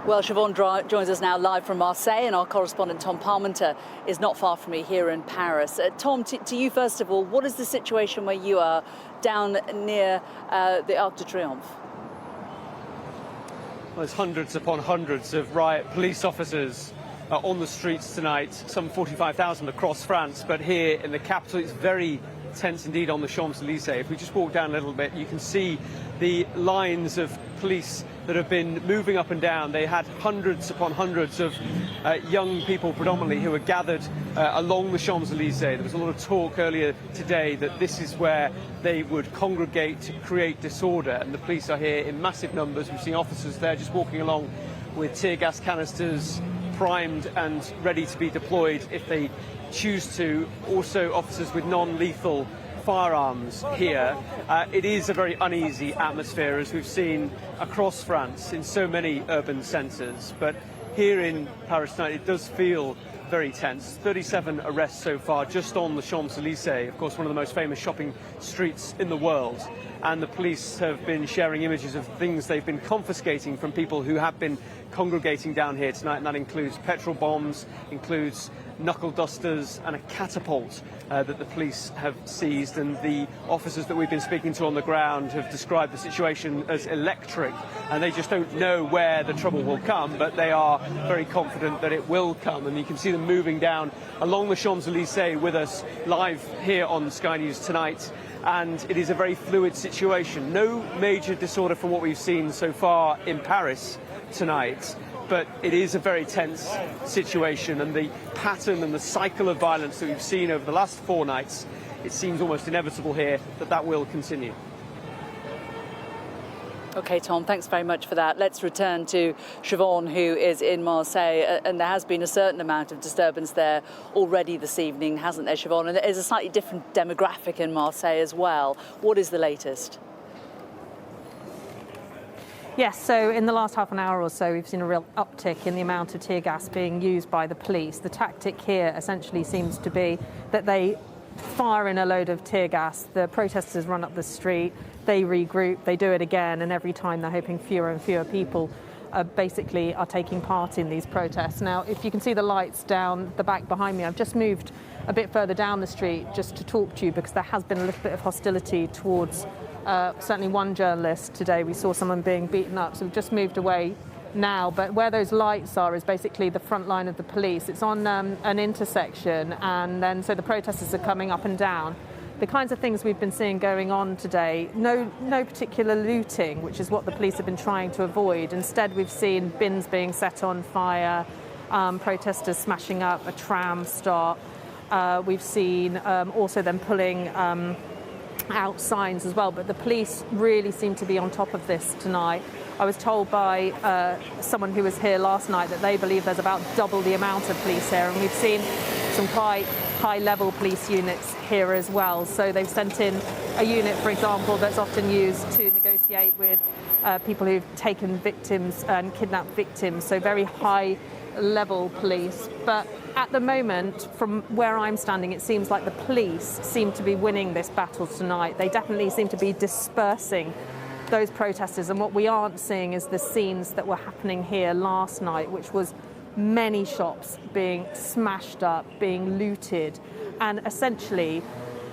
Well, Siobhan joins us now live from Marseille, and our correspondent Tom Parmenter is not far from me here in Paris. Tom, to you first of all, what is the situation where you are down near the Arc de Triomphe? Well, there's hundreds upon hundreds of riot police officers on the streets tonight, some 45,000 across France, but here in the capital it's very tense indeed on the Champs-Elysees. If we just walk down a little bit, you can see the lines of police that have been moving up and down. They had hundreds upon hundreds of young people predominantly who were gathered along the Champs-Elysees. There was a lot of talk earlier today that this is where they would congregate to create disorder, and the police are here in massive numbers. We've seen officers there just walking along with tear gas canisters primed and ready to be deployed if they choose to. Also officers with non-lethal firearms here. It is a very uneasy atmosphere, as we've seen across France in so many urban centres, but here in Paris tonight it does feel very tense. 37 arrests so far just on the Champs-Elysees, of course one of the most famous shopping streets in the world, and the police have been sharing images of things they've been confiscating from people who have been congregating down here tonight, and that includes petrol bombs, includes knuckle dusters and a catapult that the police have seized. And the officers that we've been speaking to on the ground have described the situation as electric, and they just don't know where the trouble will come, but they are very confident that it will come. And you can see them moving down along the Champs-Elysees with us live here on Sky News tonight, and it is a very fluid situation. No major disorder from what we've seen so far in Paris tonight, but it is a very tense situation, and the pattern and the cycle of violence that we've seen over the last 4 nights, it seems almost inevitable here that will continue. OK, Tom, thanks very much for that. Let's return to Siobhan, who is in Marseille, and there has been a certain amount of disturbance there already this evening, hasn't there, Siobhan? And there is a slightly different demographic in Marseille as well. What is the latest? Yes, so in the last half an hour or so, we've seen a real uptick in the amount of tear gas being used by the police. The tactic here essentially seems to be that they fire in a load of tear gas, the protesters run up the street, they regroup, they do it again, and every time they're hoping fewer and fewer people basically are taking part in these protests. Now, if you can see the lights down the back behind me, I've just moved a bit further down the street just to talk to you, because there has been a little bit of hostility towards certainly one journalist today. We saw someone being beaten up, so we've just moved away now. But where those lights are is basically the front line of the police. It's on an intersection, and then so the protesters are coming up and down. The kinds of things we've been seeing going on today, no particular looting, which is what the police have been trying to avoid. Instead, we've seen bins being set on fire, protesters smashing up a tram stop. We've seen also them pulling out signs as well, but the police really seem to be on top of this tonight. I was told by someone who was here last night that they believe there's about double the amount of police here, and we've seen some quite high-level police units here as well. So they've sent in a unit, for example, that's often used to negotiate with people who've taken victims and kidnapped victims, so very high-level police. But at the moment, from where I'm standing, it seems like the police seem to be winning this battle tonight. They definitely seem to be dispersing those protesters, and what we aren't seeing is the scenes that were happening here last night, which was many shops being smashed up, being looted, and essentially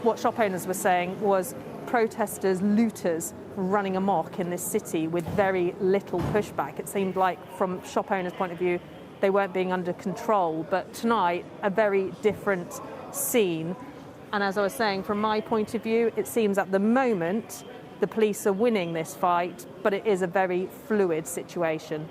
what shop owners were saying was protesters, looters running amok in this city with very little pushback. It seemed like from shop owners' point of view they weren't being under control, but tonight a very different scene. And as I was saying, from my point of view, it seems at the moment the police are winning this fight, but it is a very fluid situation.